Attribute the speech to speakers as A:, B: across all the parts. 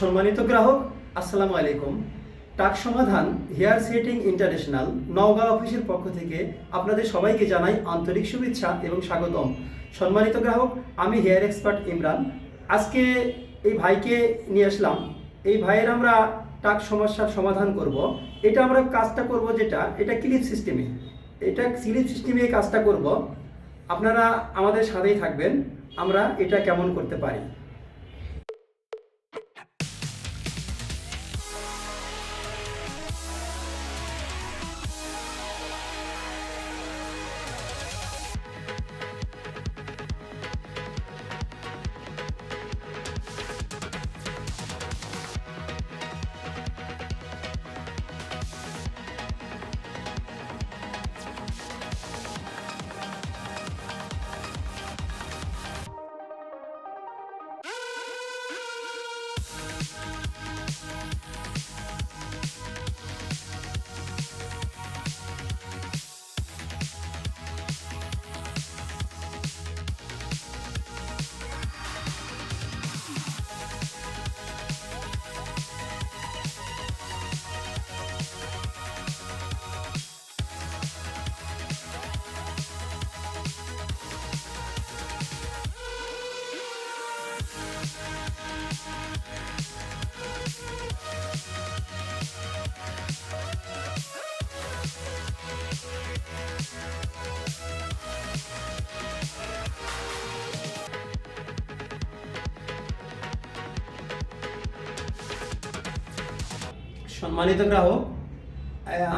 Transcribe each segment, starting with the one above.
A: সম্মানিত গ্রাহক, আসসালামু আলাইকুম। টাক সমাধান হেয়ার সেটিং ইন্টারন্যাশনাল নওগাঁ অফিসের পক্ষ থেকে আপনাদের সবাইকে জানাই আন্তরিক শুভেচ্ছা এবং স্বাগতম। সম্মানিত গ্রাহক, আমি হেয়ার এক্সপার্ট ইমরান। আজকে এই ভাইকে নিয়ে আসলাম। এই ভাইয়ের আমরা টাক সমস্যার সমাধান করব। এটা আমরা কাজটা করব এটা ক্লিপ সিস্টেমে। এটা ক্লিপ সিস্টেমে এই কাজটা করব। আপনারা আমাদের সাথেই থাকবেন, আমরা এটা কেমন করতে পারি। সম্মানিত গ্রাহক,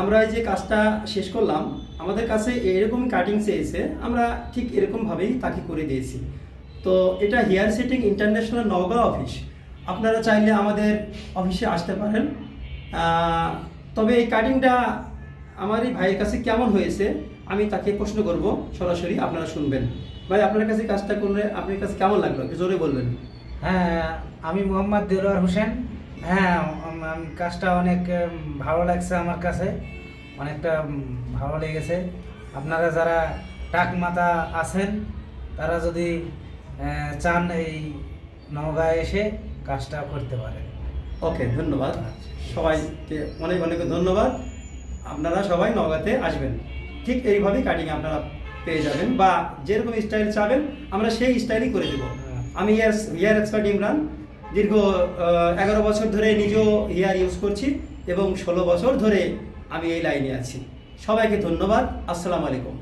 A: আমরা এই যে কাজটা শেষ করলাম, আমাদের কাছে এরকম কাটিং চেয়েছে, আমরা ঠিক এরকমভাবেই তাকে করে দিয়েছি। তো এটা hair setting international Naogaon office. আপনারা চাইলে আমাদের অফিসে আসতে পারেন। তবে এই কাটিংটা আমার এই ভাইয়ের কাছে কেমন হয়েছে আমি তাকে প্রশ্ন করব, সরাসরি আপনারা শুনবেন। ভাই, আপনার কাছে কাজটা করলে আপনার কাছে কেমন লাগলো, একটু জোরে বলবেন।
B: হ্যাঁ, আমি মোহাম্মদ দেলোয়ার হোসেন। হ্যাঁ, কাজটা অনেক ভালো লাগছে, আমার কাছে অনেকটা ভালো লেগেছে। আপনারা যারা টাক মাথা আছেন তারা যদি চান এই নওগাঁয় এসে কাজটা করতে পারেন।
A: ওকে, ধন্যবাদ সবাইকে, অনেক অনেক ধন্যবাদ। আপনারা সবাই নওগাঁতে আসবেন, ঠিক এইভাবেই কাটিং আপনারা পেয়ে যাবেন, বা যেরকম স্টাইল চাবেন আমরা সেই স্টাইলই করে দেবো। আমি হেয়ার এক্সপার্ট ইমরান, দীর্ঘ 11 বছর ধরে নিজেও হেয়ার ইউজ করছি এবং 16 বছর ধরে আমি এই লাইনে আছি। সবাইকে ধন্যবাদ। আসসালামু আলাইকুম।